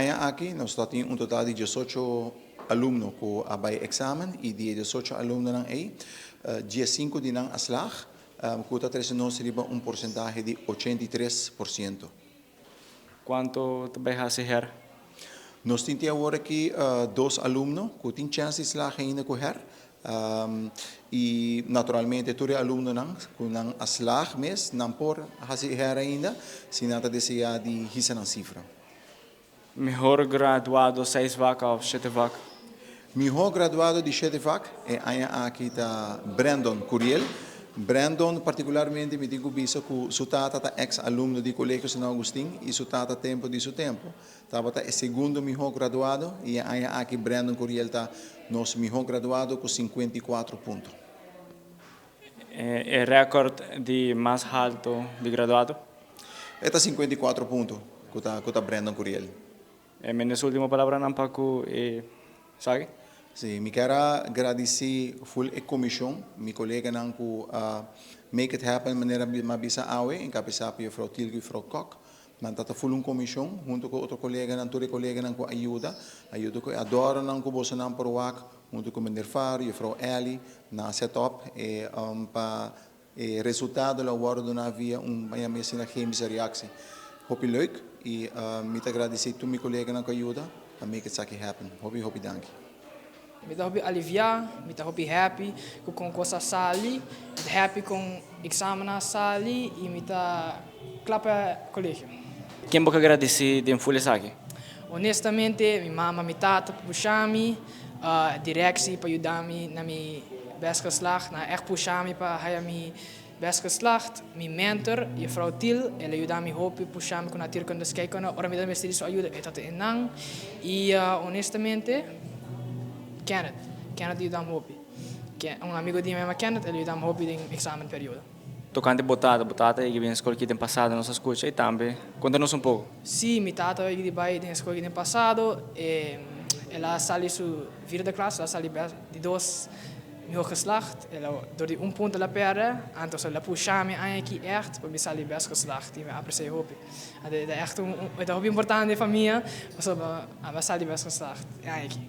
Aquí nós temos total de 18 alunos que vai examen e de 18 alunos não dia 5 de não aslag, que está trazendo porcentagem de 83%. Quanto também receber? Nós temos agora aqui 2 alunos que têm chance de slag ainda correr. E naturalmente todo aluno não aslag mes não por receber ainda, se nada deseja de risa na cifra. Melhor graduado 6 vaca ou 7 vaca? Melhor graduado de 7 vaca é aqui está Brandon Curiel. Brandon, particularmente, me digo que seu tata é ex-aluno de Colégio São Agostinho e seu tata tempo de seu tempo. Estava o segundo melhor graduado e aqui Brandon Curiel está nosso melhor graduado com 54 pontos. É recorde de mais alto de graduado? Está 54 pontos que está Brandon Curiel. Minha última palavra não para que sabe? Sim, me quero agradecer full a comissão, meu colega não que make it happen maneira mabisa awe, em cabeça para Frau Tilge e Frau Koch. Mas está full comissão, junto com outro colega, não todo colega não que ajuda que adora não que você não por wak, junto com o Faro e Frau Ellie na setup e para resultado lá agora do navio banha mesmo na chemische reactie. Hoop leuk e me agradecer tu meu colega não que ajuda para make it happen. Hoop dank. Me dá aliviar, me dá happy com coisa sali, happy com exame na sali e me dá clapa colégio. Quem pode agradecer de folha aqui? Honestamente, minha mama, minha tata, puxar-me, direção para ajudar-me na minha besgeslacht, na echt puxar-me para ganhar minha besgeslacht, minha mentor, e a Frau Til, ela ajuda-me hope, puxar-me com a tira quando esquei quando ora me dá mestre isso ajuda, é tanto enang e honestamente Kenneth ajuda-me hope. Amigo de minha Kenneth, ele ajuda-me hope em exame período. Tocante botada e que vem escola que tem passado nossa escuta e também conta-nos pouco. Sim, minha tata vai de baixo na escola que tem passado, ela sale su vida da classe, ela sale de 2 melhor geslacht, ela door die ponto ela perde, então ela puxa-me aqui echt, para me sair best geslacht, e me aprecio hope. É echt é hobby importante para mim, mas ela sale best geslacht, aqui.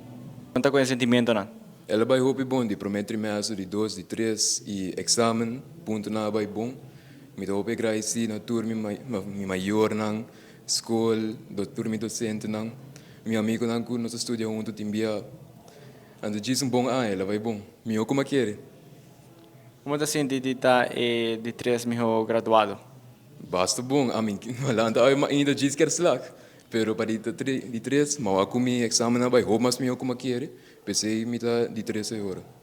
Quanto com esse sentimento não? Ela vai hope bom de primeiro trimestre, de 2, de 3 e exame, ponto na vai bom. Me dá hope agradecer na turma mi maior na escola, do turma docente na, meu amigo na que nós estudamos junto timbia. Ando diz bom ela vai bom. Meu como quer. Como está sendo de estar de 3 melhor graduado? Basta bom, a mim malanda ainda diz que é slack. Pero para de 3, mas a comi exame na vai roubar mas meu como quer. Pensei me dá de 3 horas.